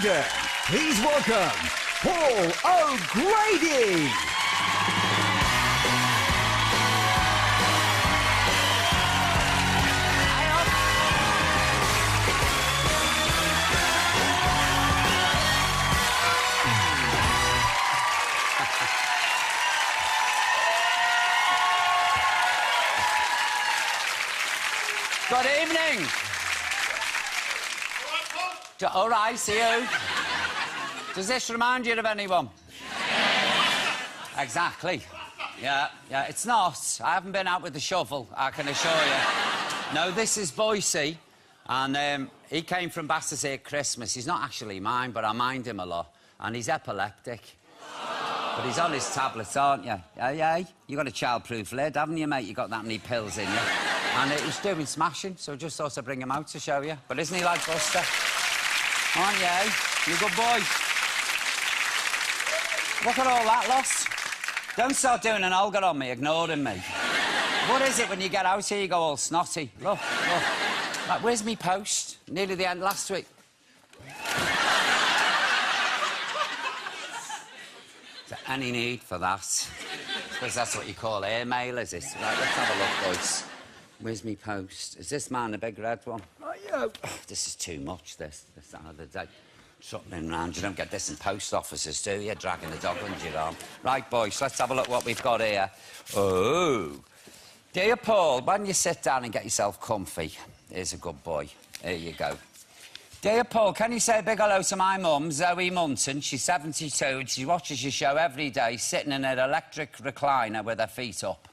London, please welcome Paul O'Grady. Good evening. All right, see you. Does this remind you of anyone? Exactly. Yeah, it's not. I haven't been out with the shovel, I can assure you. No, this is Boise, and he came from Battersea at Christmas. He's not actually mine, but I mind him a lot, and he's epileptic. But he's on his tablets, aren't you? Yeah. You got a childproof lid, haven't you, mate? You got that many pills in you. And he's doing smashing, so I just thought I'd bring him out to show you. But isn't he like Buster? Aren't you, eh? You're a good boy. Look at all that, Loss. Don't start doing an Olga on me, ignoring me. What is it when you get out here, you go all snotty? Look. Like, where's me post? Nearly the end last week. Is there any need for that? I suppose that's what you call airmail, is it? Right, let's have a look, boys. Where's me post? Is this man a big red one? Oh, yeah. This is too much, this other day. Something round. You don't get this in post offices, do you? Dragging the dog under your arm. Right, boys, let's have a look what we've got here. Oh. Dear Paul, why don't you sit down and get yourself comfy? Here's a good boy. Here you go. Dear Paul, can you say a big hello to my mum, Zoe Munton? She's 72 and she watches your show every day, sitting in her electric recliner with her feet up.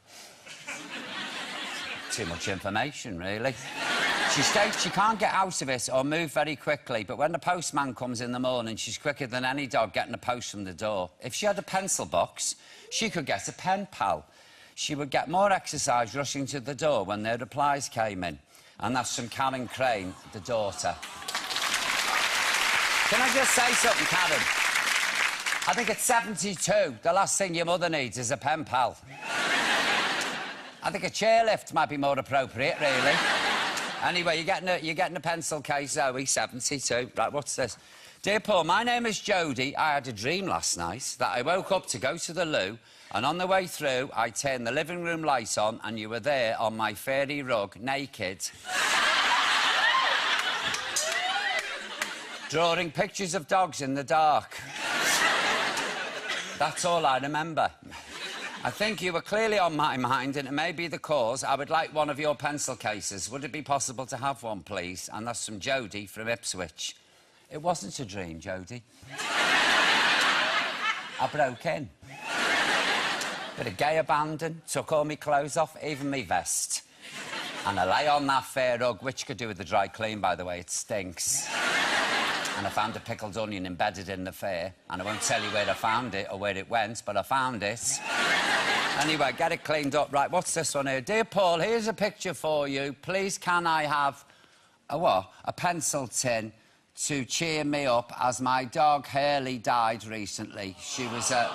Too much information, really. She states she can't get out of it or move very quickly, but when the postman comes in the morning, she's quicker than any dog getting a post from the door. If she had a pencil box, she could get a pen pal. She would get more exercise rushing to the door when their replies came in. And that's from Karen Crane, the daughter. Can I just say something, Karen? I think at 72, the last thing your mother needs is a pen pal. I think a chairlift might be more appropriate, really. Anyway, you're getting a pencil case, Zoe, 72. Right, what's this? Dear Paul, my name is Jodie. I had a dream last night that I woke up to go to the loo, and on the way through, I turned the living room light on, and you were there on my fairy rug, naked. Drawing pictures of dogs in the dark. That's all I remember. I think you were clearly on my mind, and it may be the cause. I would like one of your pencil cases. Would it be possible to have one, please? And that's from Jodie from Ipswich. It wasn't a dream, Jodie. I broke in. Bit of gay abandon, took all my clothes off, even me vest. And I lay on that fair rug, which could do with the dry clean, by the way, it stinks. And I found a pickled onion embedded in the fare. And I won't tell you where I found it or where it went, but I found it. Anyway, get it cleaned up. Right, what's this one here? Dear Paul, here's a picture for you. Please, can I have a pencil tin to cheer me up, as my dog Hurley died recently. She was a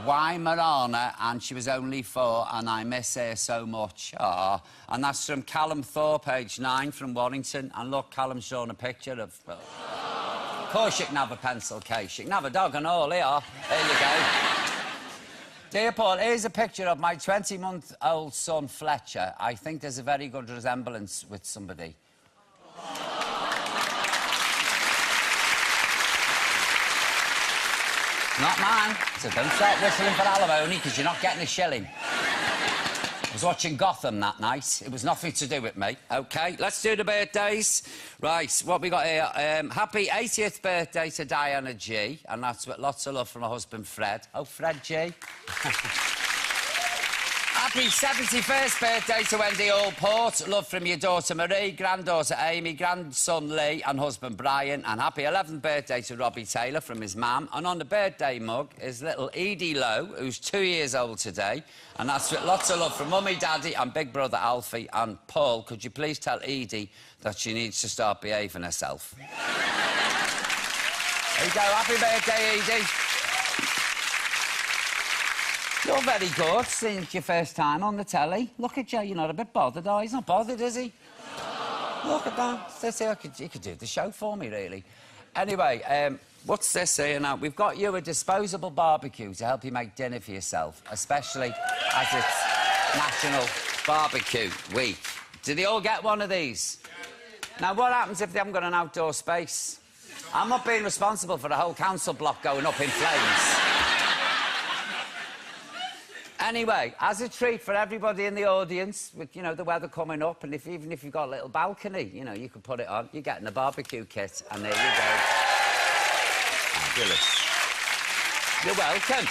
Weimaraner and she was only 4, and I miss her so much. Ah, and that's from Callum Thorpe, age 9, from Warrington. And look, Callum's shown a picture of... Of course you can have a pencil case. You can have a dog and all, here. There you go. Dear Paul, here's a picture of my 20-month-old son, Fletcher. I think there's a very good resemblance with somebody. Not mine, so don't start whistling for alimony, because you're not getting a shilling. I was watching Gotham that night. It was nothing to do with me. OK, let's do the birthdays. Right, what we got here? Happy 80th birthday to Diana G. And that's with lots of love from her husband, Fred. Oh, Fred G. Happy 71st birthday to Wendy Allport. Love from your daughter Marie, granddaughter Amy, grandson Lee and husband Brian. And happy 11th birthday to Robbie Taylor from his mum. And on the birthday mug is little Edie Lowe, who's 2 years old today. And that's with lots of love from Mummy, Daddy and big brother Alfie. And Paul, could you please tell Edie that she needs to start behaving herself? There you go. Happy birthday, Edie. You're very good since your first time on the telly. Look at you, you're not a bit bothered, are you? He's not bothered, is he? Look at that. He could do the show for me, really. Anyway, what's this here now? We've got you a disposable barbecue to help you make dinner for yourself, especially as it's National Barbecue Week. Did they all get one of these? Now, what happens if they haven't got an outdoor space? I'm not being responsible for the whole council block going up in flames. Anyway, as a treat for everybody in the audience, with, you know, the weather coming up, and even if you've got a little balcony, you know, you can put it on. You're getting a barbecue kit, and there you go. Fabulous. You're welcome.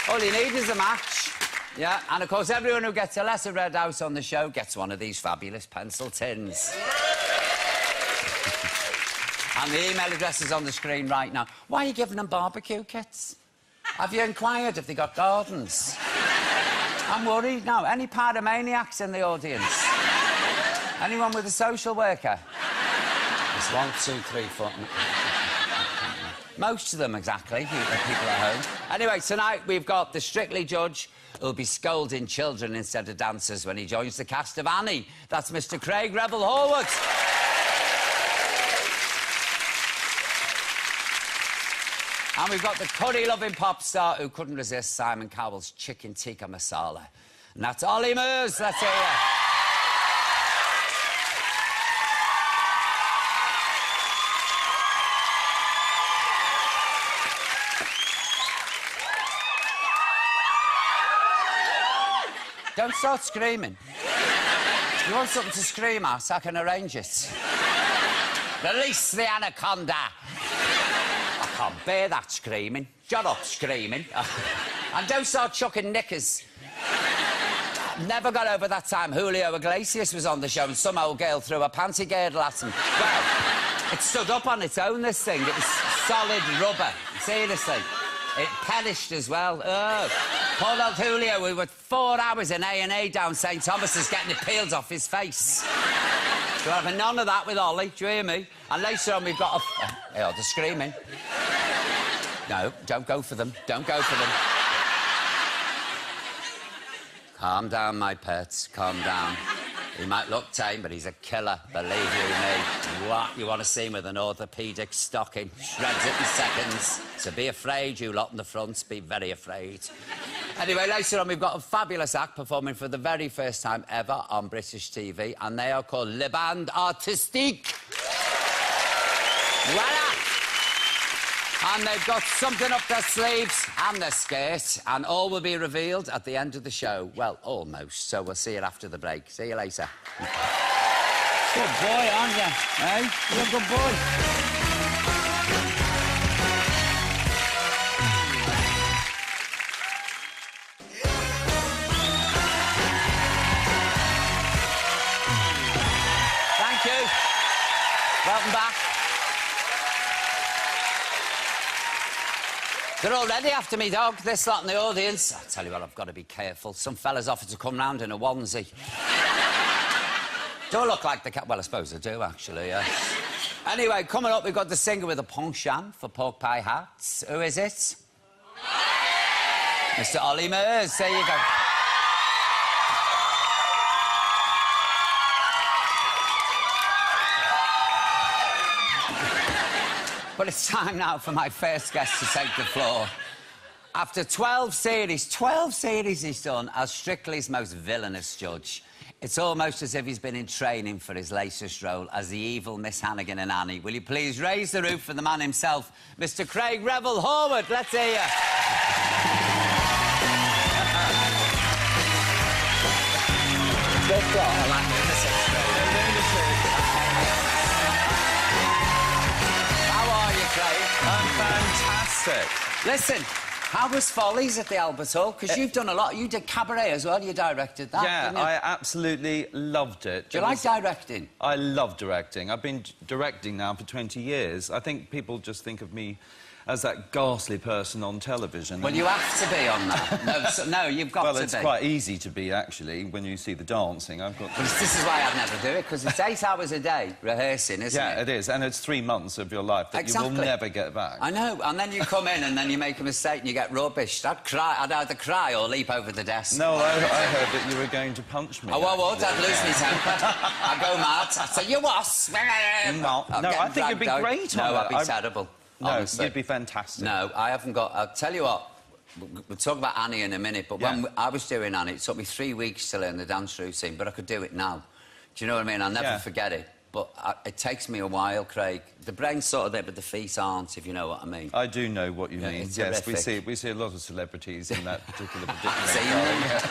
All you need is a match. Yeah, and of course, everyone who gets a lesser red house on the show gets one of these fabulous pencil tins. And the email address is on the screen right now. Why are you giving them barbecue kits? Have you inquired if they got gardens? I'm worried now. Any paramaniacs in the audience? Anyone with a social worker? There's 1, 2, 3, 4... Most of them, exactly, people at home. Anyway, tonight we've got the Strictly judge who'll be scolding children instead of dancers when he joins the cast of Annie. That's Mr. Craig Revel-Horwood. And we've got the curry-loving pop star who couldn't resist Simon Cowell's chicken tikka masala. And that's Olly Murs. Let's hear it. Don't start screaming. You want something to scream at, I can arrange it. Release the anaconda. I can't bear that screaming. Shut up, screaming. And don't start chucking knickers. Never got over that time Julio Iglesias was on the show and some old girl threw a panty girdle at him. Well, it stood up on its own, this thing. It was solid rubber. Seriously. It perished as well. Oh. Poor old Julio, we were 4 hours in A&E down St Thomas's getting the peels off his face. We're having none of that with Ollie, do you hear me? And later on we've got a... Oh, they're screaming. No, don't go for them. Don't go for them. Calm down, my pets. Calm down. He might look tame, but he's a killer, believe you me. What? You want to see him with an orthopaedic stocking? Shreds it in seconds. So be afraid, you lot in the front. Be very afraid. Anyway, later on, we've got a fabulous act performing for the very first time ever on British TV, and they are called Le Band Artistique. Voila! And they've got something up their sleeves and their skirt, and all will be revealed at the end of the show. Well, almost. So we'll see you after the break. See you later. Good boy, aren't you? Eh? You're a good boy. Thank you. Welcome back. They're already after me, dog, this lot in the audience. I tell you what, I've got to be careful. Some fellas offered to come round in a onesie. Do I look like the cat? Well, I suppose I do, actually, yeah. Anyway, coming up, we've got the singer with a penchant for pork pie hats. Who is it? Mr. Olly Murs. There you go. But it's time now for my first guest to take the floor. After 12 series he's done as Strictly's most villainous judge. It's almost as if he's been in training for his latest role as the evil Miss Hannigan and Annie. Will you please raise the roof for the man himself, Mr. Craig Revel-Horwood? Let's hear you. Fantastic. Listen, how was Follies at the Albert Hall? Because you've done a lot. You did Cabaret as well. You directed that, yeah, didn't you? I absolutely loved it. Do you like directing? I love directing. I've been directing now for 20 years. I think people just think of me as that ghastly person on television. Well, you have to be on that. No, you've got to be. Well, it's quite easy to be, actually, when you see the dancing. I've got to... This is why I'd never do it, because it's 8 hours a day rehearsing, isn't it? Yeah, it is, and it's 3 months of your life that you will never get back. I know, and then you come in and then you make a mistake and you get rubbish. I'd cry. I'd either cry or leap over the desk. No, I heard that you were going to punch me. Oh, I would. I'd lose my temper. I'd go mad. I'd say, you was. No, I think you'd be great on that. No, I'd be terrible. No, honestly. you'd be fantastic. No, I haven't got... I'll tell you what, we'll talk about Annie in a minute, but when I was doing Annie, it took me 3 weeks to learn the dance routine, but I could do it now. Do you know what I mean? I'll never forget it. But it takes me a while, Craig. The brain's sort of there, but the feet aren't, if you know what I mean. I do know what you mean. It's yes, terrific. we see a lot of celebrities in that particular predicament.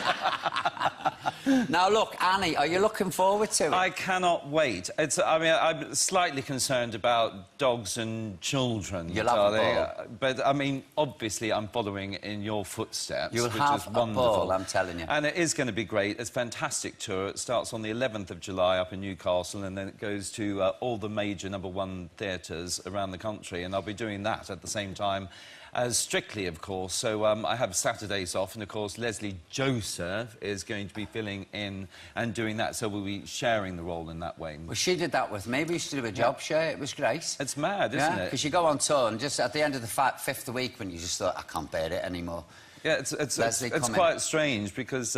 Now, look, Annie, are you looking forward to it? I cannot wait. I mean, I'm slightly concerned about dogs and children. You'll have a ball. But, I mean, obviously, I'm following in your footsteps, You'll which have is a wonderful. ball, I'm telling you. And it is going to be great. It's a fantastic tour. It starts on the 11th of July up in Newcastle, and then it goes to all the major #1 theatres around the country, and I'll be doing that at the same time as Strictly, of course. So I have Saturdays off, and, of course, Leslie Joseph is going to be filling in and doing that, so we'll be sharing the role in that way. Well, she did that with me. We used to do a job share. It was great. It's mad, isn't it? Because you go on tour, and just at the end of the 5th week, when you just thought, I can't bear it anymore. Yeah, it's quite strange, because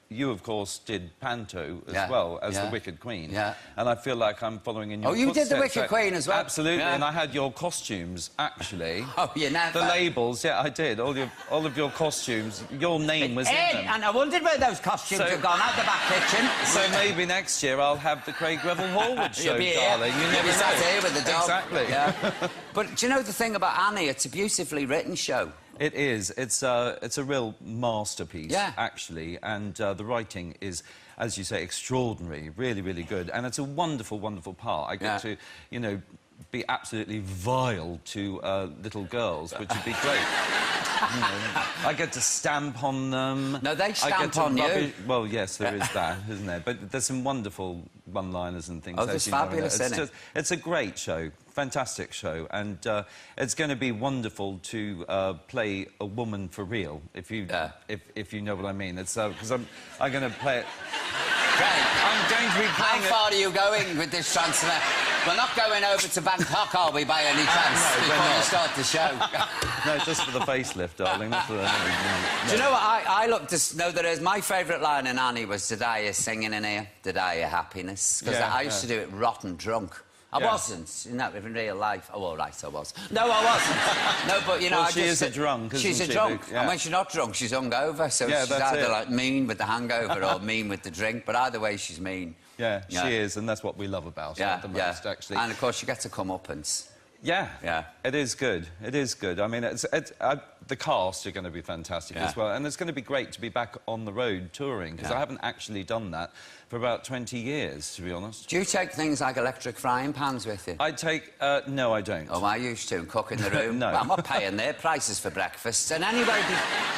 you, of course, did Panto as well as the Wicked Queen. Yeah. And I feel like I'm following in your footsteps. Oh, you did the Wicked Queen as well? Absolutely, and I had your costumes, actually. Oh, you never... The labels, yeah, I did. All of your costumes, your name was in them. And I wondered where those costumes have gone out the back kitchen. So maybe next year I'll have the Craig Revel-Horwood show, darling. You never know. Sat here with the dog. Exactly. Yeah. But do you know the thing about Annie? It's a beautifully written show. It is. It's a real masterpiece, actually, and the writing is, as you say, extraordinary, really, really good, and it's a wonderful, wonderful part. I get to, you know, be absolutely vile to little girls, which would be great. You know, I get to stamp on them. No, they stamp on you. Well, yes, there is that, isn't there? But there's some wonderful one-liners and things. Oh, that's fabulous, isn't it? It's a great show, fantastic show, and it's going to be wonderful to play a woman for real, if you know what I mean. It's because I'm going to play it. Craig, I'm going to be playing. How far are you going with this transfer? We're not going over to Bangkok, are we, by any chance, before you start the show? No, just for the facelift, darling. That's what Do you know what I look to know? There is my favourite line in Annie was "Did I hear singing in here? Did I hear happiness?" Because I used to do it rotten drunk. I wasn't, you know, in real life. Oh, all right, I was. No, I wasn't. No, but, you know, well, I she is a drunk, isn't she? She's a drunk, and when she's not drunk, she's hungover, so she's either, like, mean with the hangover or mean with the drink, but either way, she's mean. Yeah, she is, and that's what we love about her the most, actually. And, of course, you get to come up and... Yeah, it is good. It is good. I mean, the cast are going to be fantastic as well, and it's going to be great to be back on the road touring, because I haven't actually done that for about 20 years, to be honest. Do you take things like electric frying pans with you? I take... no, I don't. Oh, I used to, and cook in the room. No. Well, I'm not paying their prices for breakfast, and anyway...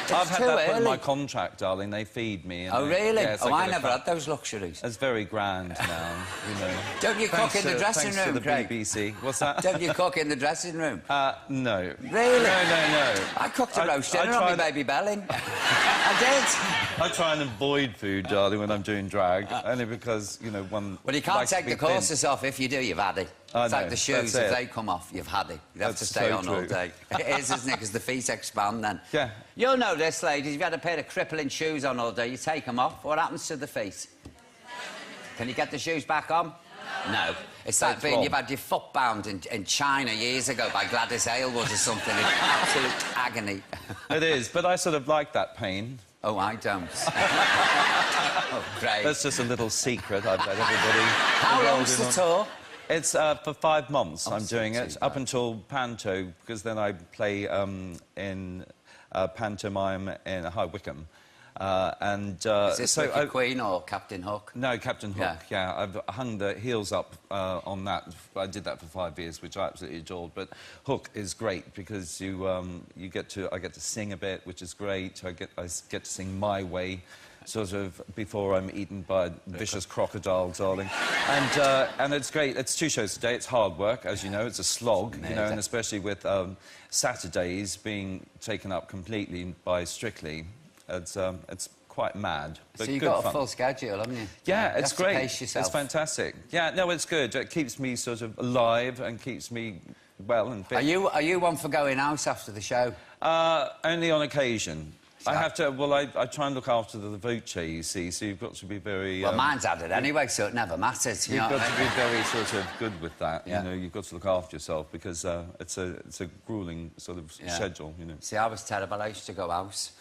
I've had that put in my contract, darling. They feed me. Oh, really? I never had those luxuries. It's very grand now, you know. Don't you cook in the dressing room, to the Craig? BBC. What's that? Don't you cook in the dressing room? No. Really? No. I cooked a roast dinner on my baby belly. I did. I try and avoid food, darling, when I'm doing drag, only because, you know, one... Well, you can't take the courses off. If you do, you've had it. It's like the shoes. If they come off, you've had it. You have to stay on all day. It is, isn't it? Because the feet expand then. Yeah. You'll know this, ladies. If you've had a pair of crippling shoes on all day, you take them off. What happens to the feet? Can you get the shoes back on? No. It's like being you've had your foot bound in China years ago by Gladys Aylward or something. It's absolute agony. It is, but I sort of like that pain. Oh, I don't. Oh, great. That's just a little secret I've let everybody... How long's the tour? It's for 5 months I'm doing it, up until Panto, because then I play in pantomime in High Wycombe. Is this Wicked Queen or Captain Hook? No, Captain Hook, yeah. I've hung the heels up on that. I did that for 5 years, which I absolutely adored. But Hook is great because I get to sing a bit, which is great. I get to sing my way. sort of before I'm eaten by a vicious crocodile, darling. And it's great. It's 2 shows a day. It's hard work, as you know. It's a slog, you know, and especially with Saturdays being taken up completely by Strictly. It's quite mad, but so you've good got fun. a full schedule, haven't you? Yeah, it's you have great. To pace yourself. It's fantastic. Yeah, no, it's good. It keeps me sort of alive and keeps me well and fit. Are you one for going out after the show? Only on occasion. I have to... Well, I try and look after the voce, you see, so you've got to be very... Well, mine's added anyway, so it never matters. You've got to be very sort of good with that, yeah. you know, you've got to look after yourself, because it's a gruelling sort of schedule, you know. See, I was terrible. I used to go out.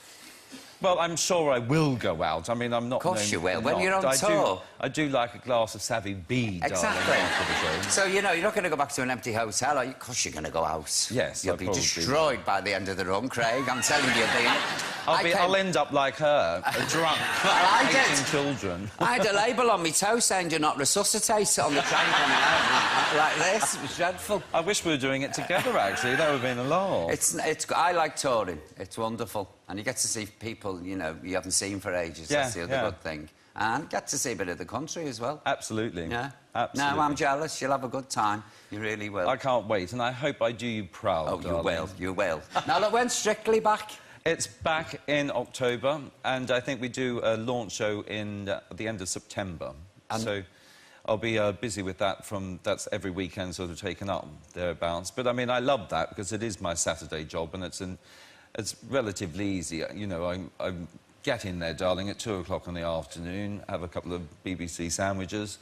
Well, I'm sure I will go out. I mean, I'm not... Of course you will. When you're on tour. I do like a glass of Savvy B, exactly. darling, after the show. So, you know, you're not going to go back to an empty hotel, are you? Of course you're going to go out. Yes, You'll be destroyed by the end of the run, Craig. I'm telling you, I'll end up like her, a drunk, hating children. I had a label on my toe saying, "Do not resuscitate," on the train coming out, like this. It was dreadful. I wish we were doing it together, actually. That would have been a laugh. I like touring. It's wonderful. And you get to see people, you know, you haven't seen for ages. Yeah, That's the other good thing. And get to see a bit of the country as well. Absolutely. Yeah. Absolutely. No, I'm jealous. You'll have a good time. You really will. I can't wait, and I hope I do you proud, Oh, darling. you will. You will. Now, look, when's Strictly back? It's back in October, and I think we do a launch show in at the end of September. So I'll be busy with that that's every weekend sort of taken up, thereabouts. But, I mean, I love that because it is my Saturday job, and it's relatively easy. You know, I get in there, darling, at 2 o'clock in the afternoon, have a couple of BBC sandwiches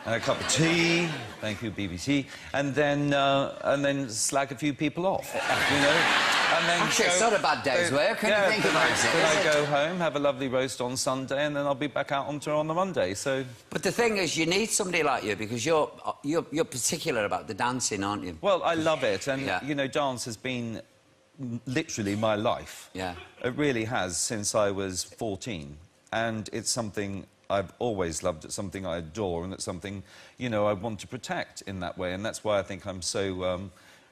and a cup of tea, thank you, BBC, and then slag a few people off, you know? And then actually, it's not a bad day's work, can you think about it? Then I go home, have a lovely roast on Sunday, and then I'll be back out on tour on the Monday, so... But the thing is, you need somebody like you, because you're particular about the dancing, aren't you? Well, I love it, and, you know, dance has been literally my life. Yeah. It really has, since I was 14, and it's something I've always loved. It's something I adore, and it's something, you know, I want to protect in that way, and that's why I think I'm so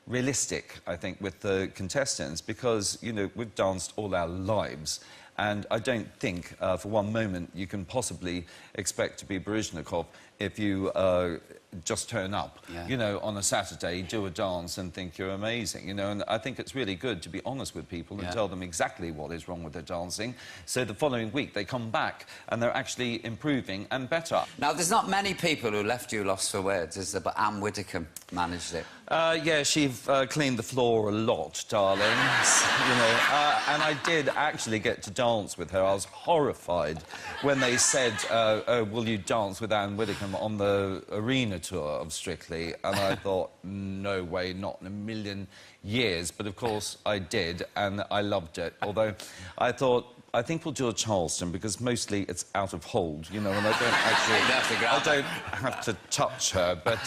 realistic, I think, with the contestants, because, you know, we've danced all our lives, and I don't think for one moment you can possibly expect to be Baryshnikov if you just turn up, you know, on a Saturday, do a dance and think you're amazing, you know, and I think it's really good to be honest with people and tell them exactly what is wrong with their dancing, so the following week they come back and they're actually improving and better. Now, there's not many people who left you lost for words, is there? But Anne Widdecombe managed it. Yeah, she cleaned the floor a lot, darling, you know, and I did actually get to dance with her. I was horrified when they said, oh, will you dance with Anne Widdecombe on the arena tour of Strictly? And I thought, no way, not in a million years. But, of course, I did, and I loved it. Although I thought, I think we'll do a Charleston, because mostly it's out of hold, you know, and I don't actually... I don't have to touch her, but...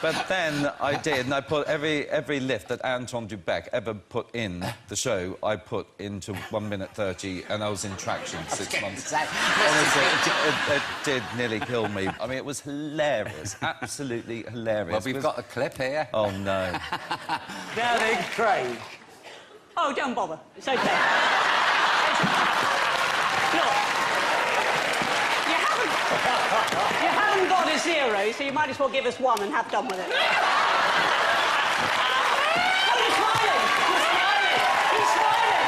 But then I did, and I put every lift that Anton Dubek ever put in the show, I put into 1 minute 30, and I was in traction 6 months. Honestly, it did nearly kill me. I mean, it was hilarious, absolutely hilarious. Well, we've got a clip here. Oh, no. Darling Craig. Oh, don't bother. It's OK. Look, you haven't got a 0, so you might as well give us 1 and have done with it. Oh, you're smiling! You're smiling! He's smiling!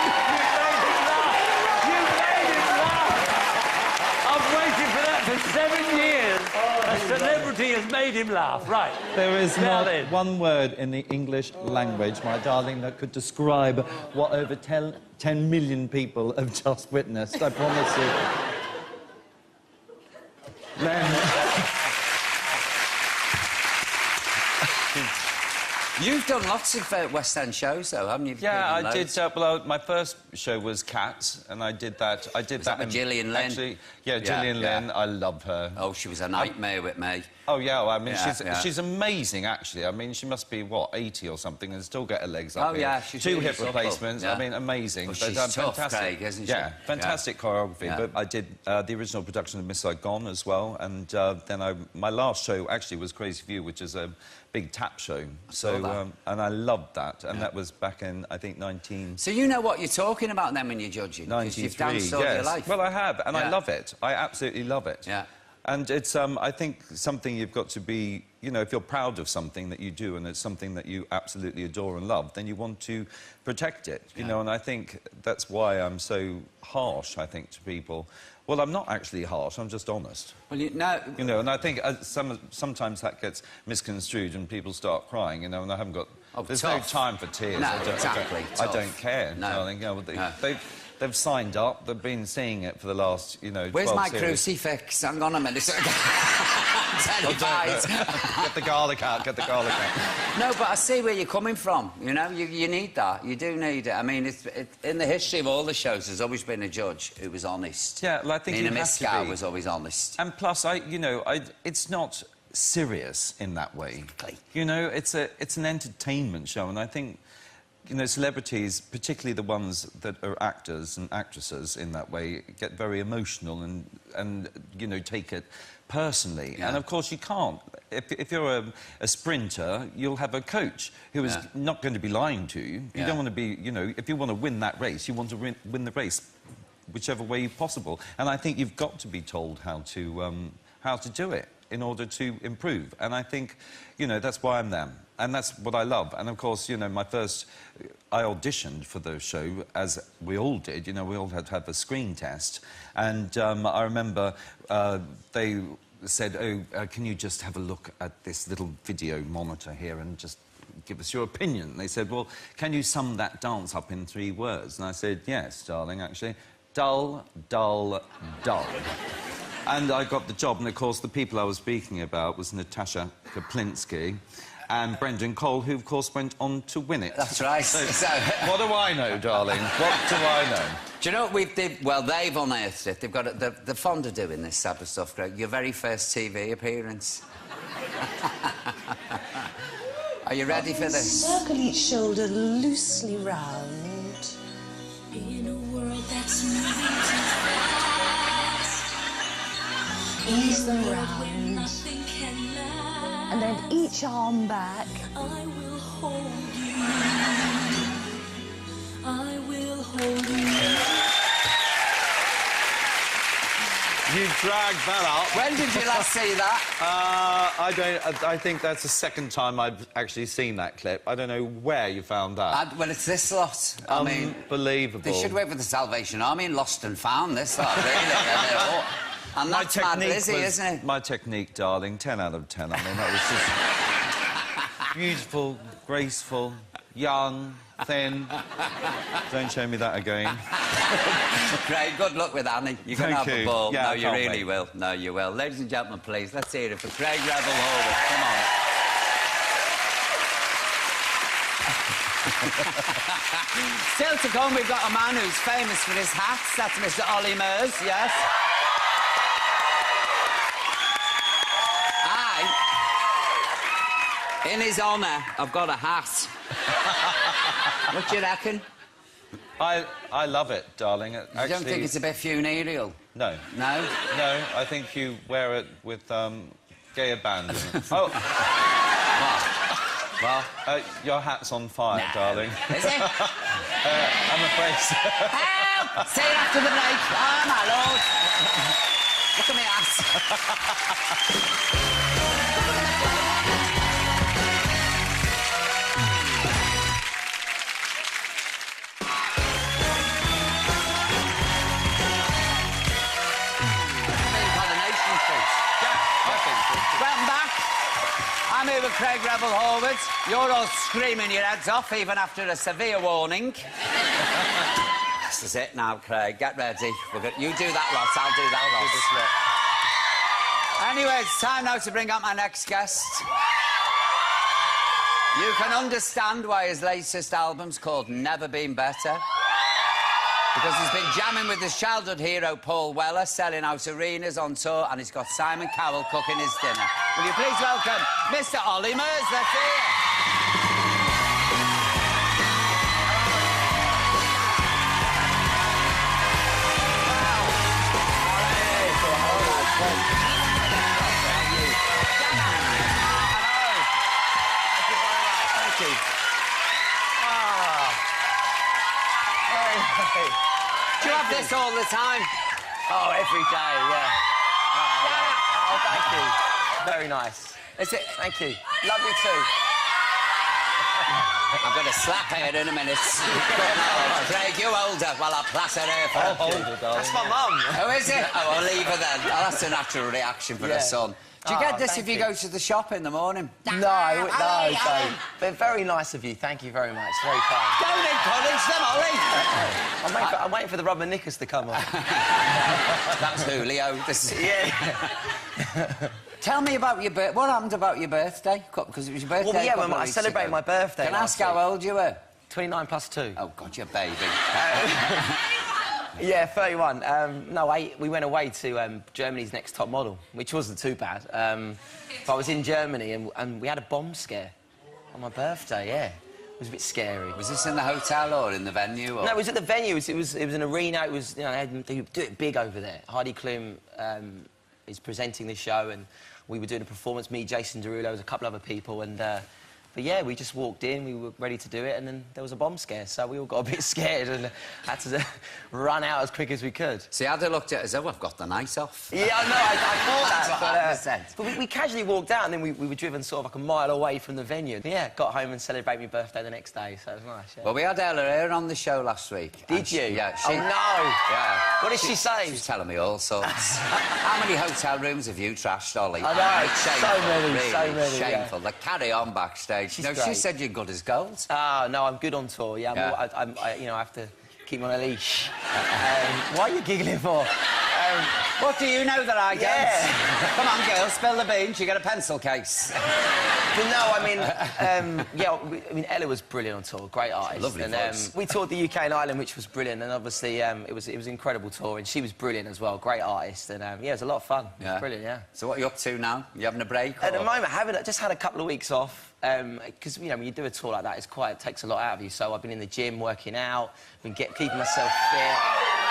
You made him laugh! I've waited for that for 7 years. A celebrity has made him laugh. Right. There is not one word in the English language, my darling, that could describe what over 10 million people have just witnessed, I promise you. You've done lots of West End shows, though, haven't you? Yeah, I did. Well, my first show was Cats, and I did that. I did that with Gillian Lynn? Actually, yeah, Gillian Lynn. I love her. Oh, she was a nightmare with me. Oh yeah, well, I mean, she's amazing, actually. I mean, she must be what, 80 or something, and still get her legs up. Oh yeah, she's 2 really hip replacements. Yeah. I mean, amazing. Well, she's tough, Craig, isn't she? Yeah, fantastic choreography. Yeah. But I did the original production of Miss Saigon as well, and then my last show actually was Crazy for You, which is a big tap show. So, and I loved that. And that was back in, I think, So you know what you're talking about then when you're judging? 93, you've danced all your life. Well, I have, and I love it. I absolutely love it. Yeah. And it's, I think, something you've got to be, you know, if you're proud of something that you do and it's something that you absolutely adore and love, then you want to protect it, you know, and I think that's why I'm so harsh, I think, to people. Well, I'm not actually harsh, I'm just honest. Well, you know, and I think sometimes that gets misconstrued and people start crying, you know, and I haven't got... there's no time for tears. No, exactly. I don't care, darling. You know, they've signed up. They've been seeing it for the last, you know, Where's 12 my series. crucifix? Hang on a minute. Terrified. Get the garlic out, get the garlic out. No, but I see where you're coming from, you know? You need that. You do need it. I mean, in the history of all the shows, there's always been a judge who was honest. Yeah, well, I think Nina Miskow was always honest. And plus, it's not serious in that way. Exactly. You know, it's an entertainment show, and I think... You know, celebrities, particularly the ones that are actors and actresses in that way, get very emotional and you know, take it personally. Yeah. And, of course, you can't. If you're a sprinter, you'll have a coach who is not going to be lying to you. You don't want to be, you know, if you want to win that race, you want to win the race whichever way possible. And I think you've got to be told how to do it in order to improve. And I think, you know, that's why I'm there. And that's what I love. And, of course, you know, I auditioned for the show, as we all did. You know, we all had to have a screen test. And I remember they said, oh, can you just have a look at this little video monitor here and just give us your opinion? And they said, well, can you sum that dance up in 3 words? And I said, yes, darling, actually. Dull, dull, dull. And I got the job. And, of course, the people I was speaking about was Natasha Kaplinsky and Brendan Cole, who, of course, went on to win it. That's right. So, what do I know, darling? What do I know? Do you know what well, they've unearthed it. They've got it. They're fond of doing this type of stuff, Greg. Your very first TV appearance. Are you ready for this? Circle each shoulder loosely round. In a world that's moving too fast. Ease them round. And then each arm back. I will hold you. I will hold you. You dragged that up. When did you last see that? I think that's the second time I've actually seen that clip. I don't know where you found that. Well, it's this lot. I mean... Unbelievable. They should wait for the Salvation Army and Lost and Found, this lot, really. And that's Mad Lizzie, isn't it? My technique, darling, 10 out of 10. I mean, that was just beautiful, graceful, young, thin. Don't show me that again. Great, good luck with Annie. You're going to have a ball. Yeah, no, you really will. No, you will. Ladies and gentlemen, please, let's hear it for Craig Revel-Horwood. Come on. Still to come, we've got a man who's famous for his hats. That's Mr. Olly Murs, yes. In his honour, I've got a hat. What do you reckon? I love it, darling. You don't think it's a bit funereal? No. No? No, I think you wear it with gay abandon. Oh. What? Your hat's on fire, darling. Is it? I'm afraid so. Help! See you after the break. Oh, my lord. Look at me ass. Welcome back. I'm here with Craig Revel-Horwood. You're all screaming your heads off, even after a severe warning. This is it now, Craig. Get ready. You do that lot, I'll do that lot. Anyway, it's time now to bring up my next guest. You can understand why his latest album's called Never Been Better. Because he's been jamming with his childhood hero, Paul Weller, selling out arenas on tour, and he's got Simon Cowell cooking his dinner. Will you please welcome Mr. Olly Murs? Let's hear it. Do you have this all the time? Oh, every day, yeah. Oh, thank you. Very nice. Is it? Thank you. Love you too. I'm going to slap her in a minute. Oh, Craig, you older while I plaster her for That's my mum. Oh, is it? Oh, I'll leave her then. Oh, that's a natural reaction for a son. Do you get this if you go to the shop in the morning? No, don't. But very nice of you. Thank you very much. Very kind. Don't encourage them, Ollie. I'm waiting for the rubber knickers to come on. That's Julio. Yeah. Tell me about your birthday. What happened about your birthday? Because it was your birthday. Well, yeah, I celebrated my birthday. Can I ask how old you were? 29 plus 2. Oh, God, you're baby. Yeah, 31. We went away to Germany's Next Top Model, which wasn't too bad. But I was in Germany and we had a bomb scare on my birthday, yeah. It was a bit scary. Was this in the hotel or in the venue? Or? No, it was at the venue. It was an arena. It was, you know, they do it big over there. Heidi Klum is presenting the show and we were doing a performance, me, Jason Derulo, there was a couple other people, and but yeah, we just walked in, we were ready to do it, and then there was a bomb scare, so we all got a bit scared and had to run out as quick as we could. See, I'd have looked at it as, oh, I've got the night off. Yeah, I know, I thought that, but we casually walked out, and then we were driven sort of like a mile away from the venue. Yeah, got home and celebrated my birthday the next day, so it was nice, yeah. Well, we had Ella here on the show last week. Did you? Yeah, Oh, no! Yeah. What did she say? She's telling me all sorts. How many hotel rooms have you trashed, Ollie? I know, It's shameful, so many, shameful. They carry on backstage. She's no, great. she said you're good as gold. Ah, no, I'm good on tour, yeah. You know, I have to keep on a leash. What are you giggling for? What do you know that I don't? Yeah. Come on, girl, spill the beans. You get a pencil case. But no, I mean, I mean, Ella was brilliant on tour, great artist. Lovely voice. We toured the UK and Ireland, which was brilliant, and obviously it was an incredible tour, and she was brilliant as well, great artist, and yeah, it was a lot of fun. It was brilliant, yeah. So what are you up to now? You having a break? At the moment, I just had a couple of weeks off, because, you know, when you do a tour like that, it takes a lot out of you, so I've been in the gym, working out, keeping myself fit.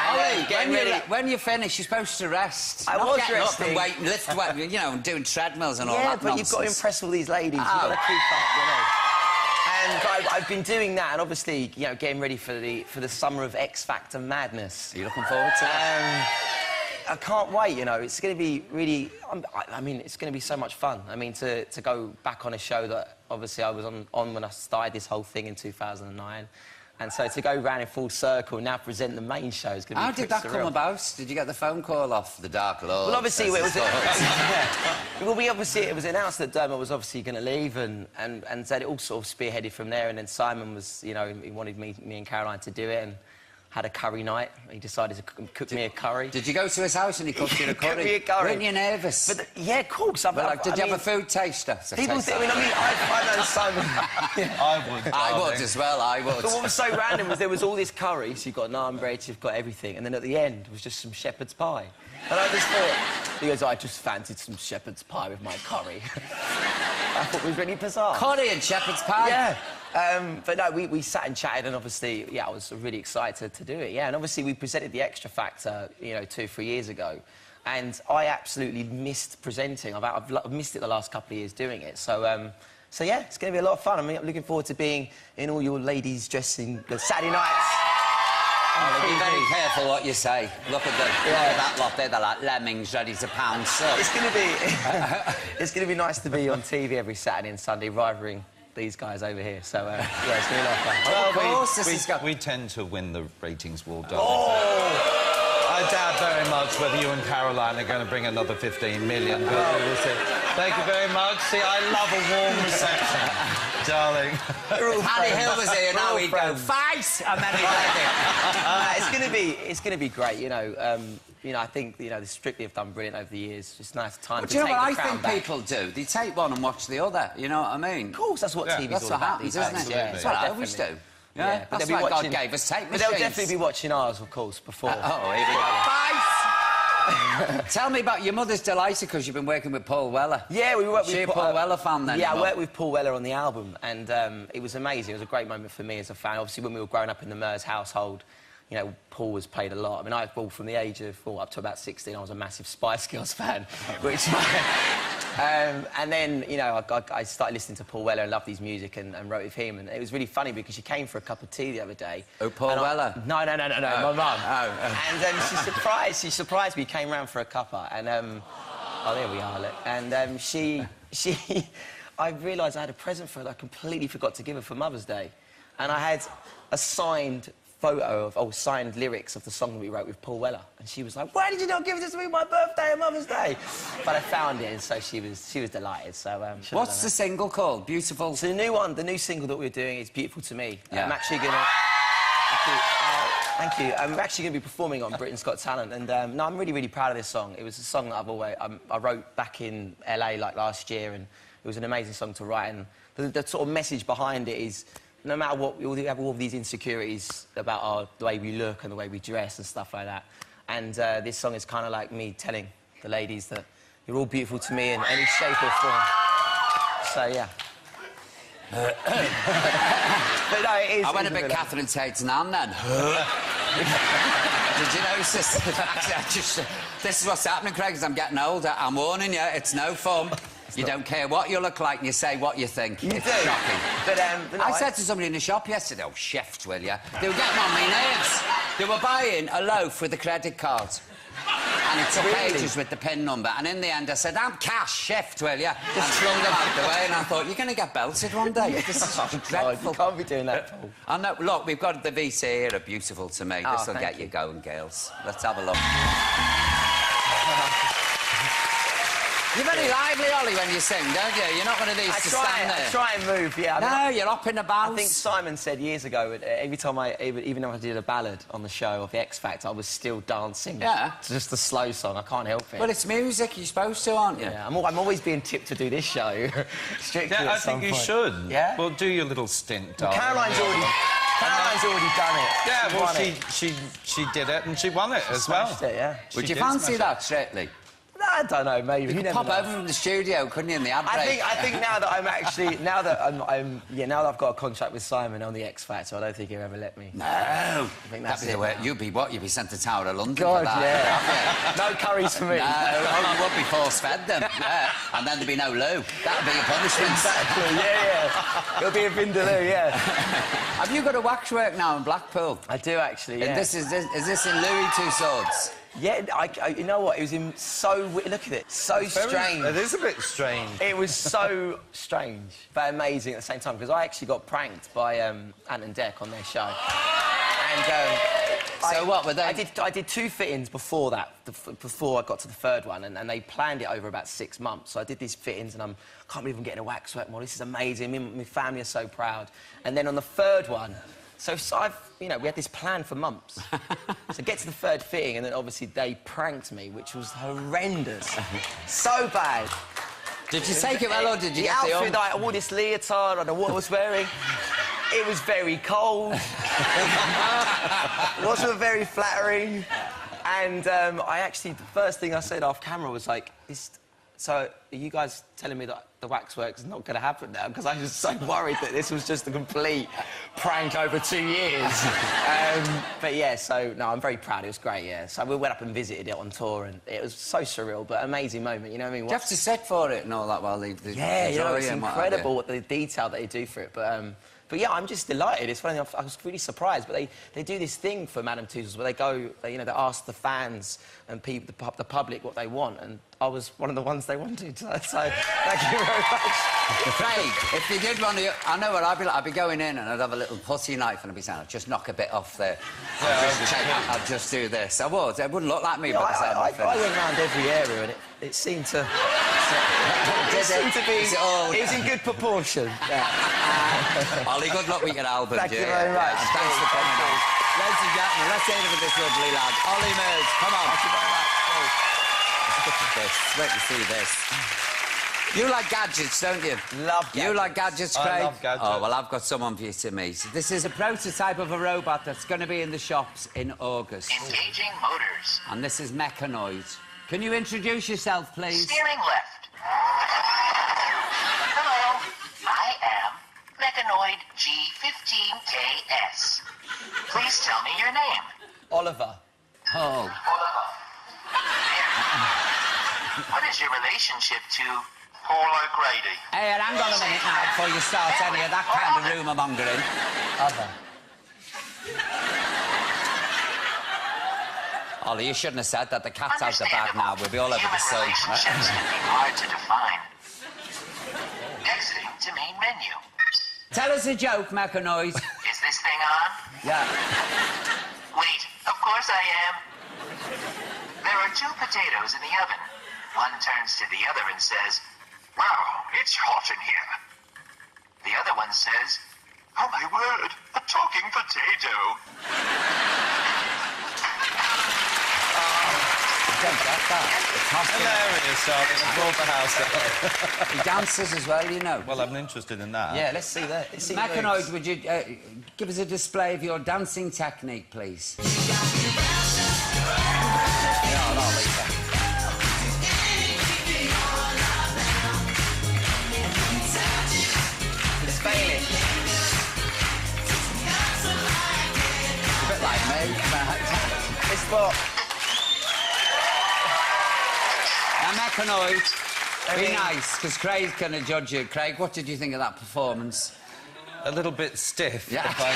Ollie, when you finish, you're supposed to rest. I was getting resting. up and waiting, lift weight, you know, doing treadmills and all that Yeah, but nonsense. you've got to impress all these ladies. You've got to keep up, you know. And I've been doing that, and obviously, you know, getting ready for the summer of X Factor madness. Are you looking forward to it? I can't wait, you know. It's going to be really... I mean, it's going to be so much fun. I mean, to go back on a show that, obviously, I was on when I started this whole thing in 2009. And so to go round in full circle and now present the main show is going to be How did that come about? Did you get the phone call off the Dark Lord? Well, obviously, it was... Well, it was announced that Dermot was obviously going to leave, and said it all sort of spearheaded from there, and then Simon was, you know, he wanted me and Caroline to do it, and had a curry night. He decided to cook me a curry. Did you go to his house and he cooked you a curry? Cooked me a curry. Weren't you nervous? But yeah, of course. Did you have a food taster? People think... I know Simon... I would as well, I would. But what was so random was there was all this curry, so you've got naan bread, you've got everything, and then at the end was just some shepherd's pie. And I just thought... He goes, I just fancied some shepherd's pie with my curry. I thought it was really bizarre. Curry and shepherd's pie? Yeah. But no, we sat and chatted, and obviously, yeah, I was really excited to do it, yeah. And obviously, we presented the Extra Factor, you know, 2-3 years ago, and I absolutely missed presenting. I've missed it the last couple of years doing it, so yeah, it's going to be a lot of fun. I mean, I'm looking forward to being in all your ladies' dressing Saturday nights. Oh, be very careful what you say. Look at that lot there, they're like lemmings ready to pounce up. It's going to be nice to be on TV every Saturday and Sunday, rivaling these guys over here. So, yeah, it's going to be a lot of fun. Well, of course, we tend to win the ratings war, darling. Oh! I doubt very much whether you and Caroline are going to bring another 15 million, but we'll see. Thank you very much. See, I love a warm reception, darling. Paddy Hill was here, now he'd go, fight! And then he'd let it. It's going to be great, you know. You know, I think, you know, the Strictly have done brilliant over the years. It's nice time to take the crown back. Do you know what I think people do? They take one and watch the other, you know what I mean? Of course, that's what TV's all about. That's what happens, isn't it? Yeah, that's what I always do. Yeah, but that's why God gave us tape machines. But they'll definitely be watching ours, of course, before. Oh, here we go. Fight! Tell me about your mother's delighted because you've been working with Paul Weller. Yeah, we worked with... She a Paul Weller fan then? Yeah, I worked with Paul Weller on the album, and it was amazing. It was a great moment for me as a fan. Obviously, when we were growing up in the Murs household, you know, Paul was played a lot. I mean, I've been from the age of, up to about 16, I was a massive Spice Girls fan, which... And then, you know, I started listening to Paul Weller and loved his music and wrote with him. And it was really funny because she came for a cup of tea the other day. Oh, Paul Weller? No, my mum. Oh. And she surprised me, came round for a cuppa. And, oh, there we are, look. And I realised I had a present for her that I completely forgot to give her for Mother's Day. And I had a signed photo of, signed lyrics of the song that we wrote with Paul Weller. And she was like, why did you not give this to me on my birthday and Mother's Day? But I found it, and so she was delighted, so... What's the single called? Beautiful? So the new single that we're doing is Beautiful to Me. Yeah. I'm actually going to... Thank you. I'm actually going to be performing on Britain's Got Talent, and no, I'm really, really proud of this song. It was a song that I wrote back in LA, like, last year, and it was an amazing song to write, and the sort of message behind it is, no matter what, we have all of these insecurities about the way we look and the way we dress and stuff like that. And this song is kind of like me telling the ladies that you're all beautiful to me in any shape or form. So, yeah. But no, it is... I went a bit Catherine Tate-Nan then. Did you notice this? This is what's happening, Craig, as I'm getting older. I'm warning you, it's no fun. You don't care what you look like, and you say what you think. It's shocking. But no, I said to somebody in the shop yesterday, oh, shift, will you? They were getting on my nerves. They were buying a loaf with a credit card. And it took ages with the PIN number. And in the end, I said, I'm cash, shift, will you? And flung them out the way, and I thought, you're going to get belted one day. This is dreadful. You can't be doing that, Paul. I know. Look, we've got the VC here are Beautiful to Me. This will get you going, girls. Let's have a look. You're very lively, Ollie, when you sing, don't you? You're not one of these to stand there. I try and move, yeah. No, you're up in the bounce. I think Simon said years ago, every time even if I did a ballad on the show of the X Factor, I was still dancing. Yeah. It's just a slow song, I can't help it. Well, it's music, you're supposed to, aren't you? Yeah, I'm always being tipped to do this show. Strictly Yeah, I think you should. Yeah? Well, do your little stint, darling. Caroline's already done it. Yeah, well, she did it, and she won it as well. It, yeah. Would you fancy that, Strictly? No, I don't know, maybe. You could pop over from the studio, couldn't you, in the ad break? I think now that I'm actually... Now that I've got a contract with Simon on the X Factor, I don't think he'll ever let me. No. I think that's That'd be the way... You'd be sent to Tower of London God, for that. yeah. No curries for me. No, you would be force-fed them. Yeah. And then there'd be no loo. That'd be your punishment. Exactly, yeah. It'll be a vindaloo, yeah. Have you got a waxwork now in Blackpool? I do, actually, yeah. And is this in Louis Tussauds? Yeah, you know what? It was look at it. So strange. It is a bit strange. It was so strange, but amazing at the same time, because I actually got pranked by Ant and Dec on their show. And so what were they? I did 2 fittings before that, before I got to the 3rd one, and they planned it over about 6 months. So I did these fittings, and I can't believe I'm getting a waxwork model. This is amazing. Me and my family are so proud. And then on the 3rd one, so we had this plan for months. So get to the 3rd fitting, and then obviously they pranked me, which was horrendous. So bad. Did you take it well, or did you the get the outfit, I wore this leotard, I don't know what I was wearing. It was very cold. It wasn't very flattering. And the first thing I said off camera was like, so are you guys telling me that the waxwork's not going to happen now? Because I was so worried that this was just a complete prank over 2 years. But yeah, so, no, I'm very proud. It was great, yeah. So we went up and visited it on tour, and it was so surreal, but amazing moment, you know what I mean? Do you have to set for it and all that while they yeah, you know, it's incredible what the detail that they do for it, but yeah, I'm just delighted. It's funny, I was really surprised, but they do this thing for Madame Tussauds where they go, they ask the fans and people, the public what they want, and I was one of the ones they wanted. So thank you very much. Craig, if you did want to, I know what I'd be going in and I'd have a little putty knife and I'd be saying, I'll just knock a bit off there. I'd just do this. I would. It wouldn't look like me, but I went around every area and it seemed to... It was in good proportion. Yeah. Ollie, good luck with your album. Thank you very much. And thanks for coming on. Ladies and gentlemen, let's hear it with this lovely lad, Olly Murs. Come on. Thank you very much. Look at this. Wait to see this. You like gadgets, don't you? Love gadgets. You like gadgets, Craig? I love gadgets. Oh, well, I've got someone for you to meet. This is a prototype of a robot that's going to be in the shops in August. Engaging motors. And this is Mechanoid. Can you introduce yourself, please? Steering left. Hello, I am Mechanoid G15KS. Please tell me your name. Oliver. Oh. What is your relationship to Paul O'Grady. Hey, hang on a minute now before you start any of that kind of rumour-mongering. Other. Ollie, you shouldn't have said that. The cat's out the bag now. We'll be all over the Human sun. relationships can be hard to define. Exiting to main menu. Tell us a joke, Mechanoid. Is this thing on? Yeah. Wait, of course I am. There are 2 potatoes in the oven. One turns to the other and says, "Wow, it's hot in here." The other one says, "Oh my word, a talking potato." I don't get that. It's hot. Hilarious, darling. I brought the house up. He dances as well, you know. Well, I'm interested in that. Yeah, let's see that. Let's see Mechanoid, would you give us a display of your dancing technique, please? Yeah, I'll leave that. It's failing. A bit like me. It's what? Now, Mechanoid, be nice, because Craig's going to judge you. Craig, what did you think of that performance? A little bit stiff, Yeah. if I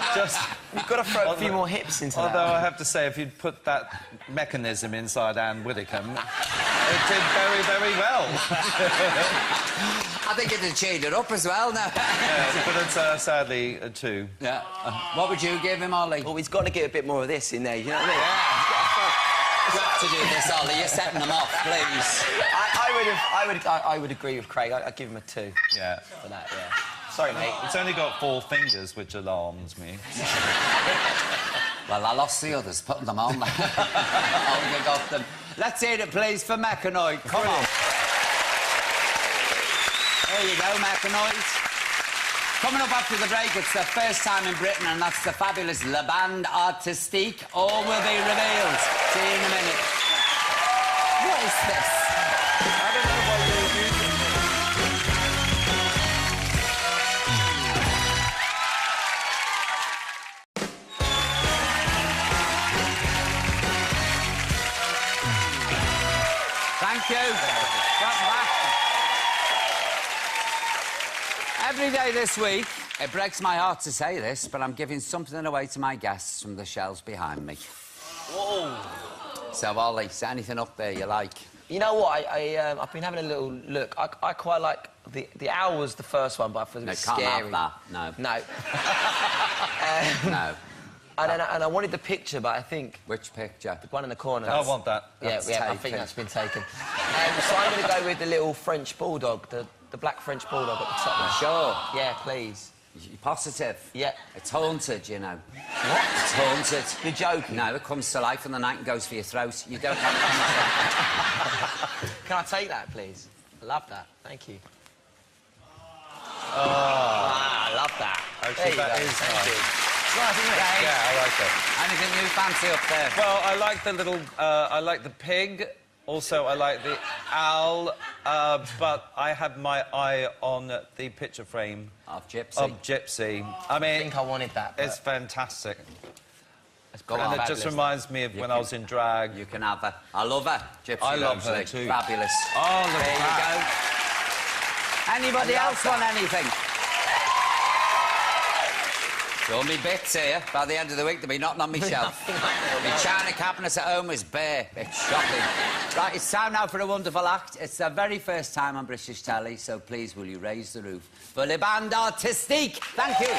might. Just... You've got to throw a few more hips into that. Although I have to say, if you'd put that mechanism inside Anne Widdecombe, it did very, very well. I think it'd have cheered it up as well now. Yeah, but it's sadly a 2. Yeah. What would you give him, Ollie? Oh, he's got to get a bit more of this in there, you know what I mean? Yeah. You have to do this, Ollie. You're setting them off, please. I would agree with Craig. I'd give him a 2. Yeah. For that, yeah. Sorry, mate. It's only got 4 fingers, which alarms me. Well, I lost the others, putting them on. Olga got them. Let's hear it, please, for Mechanoid. Come on. There you go, Mechanoid. Coming up after the break, it's the first time in Britain, and that's the fabulous Le Band Artistique. All will be revealed. See you in a minute. What is this? I don't know why you're using it. Thank you. Welcome back. Every day this week, it breaks my heart to say this, but I'm giving something away to my guests from the shelves behind me. Whoa. So, Ollie, set anything up there you like? You know what? I've been having a little look. I quite like... The owl was the first one, but I thought it was No, scary. can't have that. No. No. No. And I wanted the picture, but I think... Which picture? The one in the corner. I want that. Yeah, That's I taken. think that's been taken. So I'm going to go with the little French bulldog, the black French bulldog at the top there. Sure. Yeah, please. You're positive? Yeah. It's haunted, you know. What? It's haunted. You're joking? No, it comes to life in the night and goes for your throat. You don't have Can I take that, please? I love that. Thank you. Oh. Ah, I love that. Actually, There you that go. is Thank nice. you. It's nice, isn't it? Yeah, I like it. Anything you fancy up there? Well, I like the little... I like the pig. Also, I like the owl. But I had my eye on the picture frame... Of Gypsy. Of Gypsy. I mean... I think I wanted that. It's fantastic. Go And on. it just reminds me of when I was in drag. You can have her. I love her. Gypsy I love loves her me. too. Fabulous. Oh, look there at you go. Anybody else want anything? All me bits here. By the end of the week, they'll be knocking on my shelf. My china cabinet at home is bare. It's shocking. Right, it's time now for a wonderful act. It's the very first time on British telly, so please will you raise the roof for Le Band Artistique. Thank you.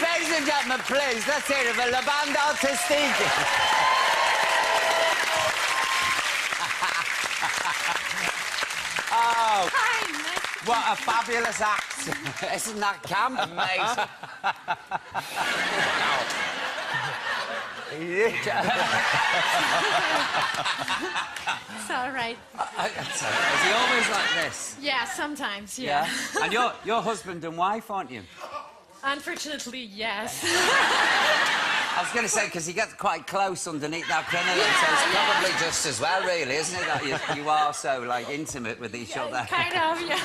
Ladies and gentlemen, please, let's hear it for Le Band Artistique. Oh. Hi, What a fabulous act. Isn't that camp? Amazing. It's all right. Is he always like this? Yeah, sometimes, yeah. And you're husband and wife, aren't you? Unfortunately, yes. I was going to say, because you get quite close underneath that crinoline, so it's probably just as well, really, isn't it, that you are so, like, intimate with each other? Kind of, yeah.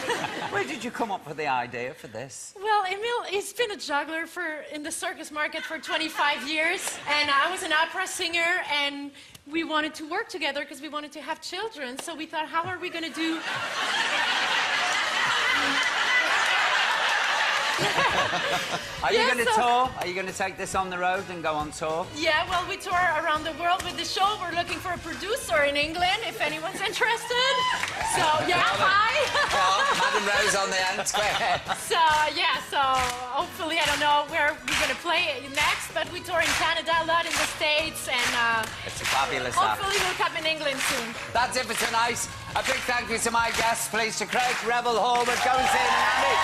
Where did you come up with the idea for this? Well, Emil, he's been a juggler in the circus market for 25 years, and I was an opera singer, and we wanted to work together because we wanted to have children, so we thought, how are we going to do... Are you going to tour? Are you going to take this on the road and go on tour? Yeah, well, we tour around the world with the show. We're looking for a producer in England, if anyone's interested. So, yeah, hi. Madam Rose on the end. So, yeah, so hopefully, I don't know where we're going to play next, but we tour in Canada a lot, in the States, and it's a fabulous hopefully we'll come in England soon. That's it for tonight. A big thank you to my guests, please, to Craig Revel-Horwood. Go and see him in Andy.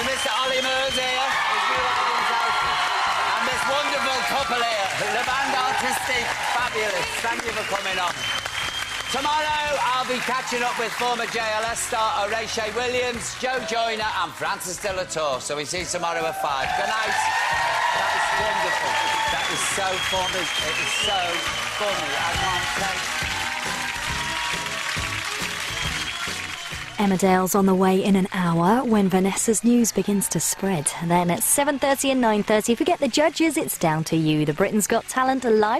To Mr. Olly Murs here, his new album's out, and this wonderful couple here, the band Artistic, fabulous. Thank you for coming on. Tomorrow, I'll be catching up with former JLS star Horatio Williams, Joe Joyner and Francis de la Tour. So we see you tomorrow at 5. Good night. That is wonderful. That is so funny. It is so funny. I can't take... Emmerdale's on the way in an hour when Vanessa's news begins to spread. Then at 7:30 and 9:30, if we get the judges, it's down to you. The Britain's Got Talent live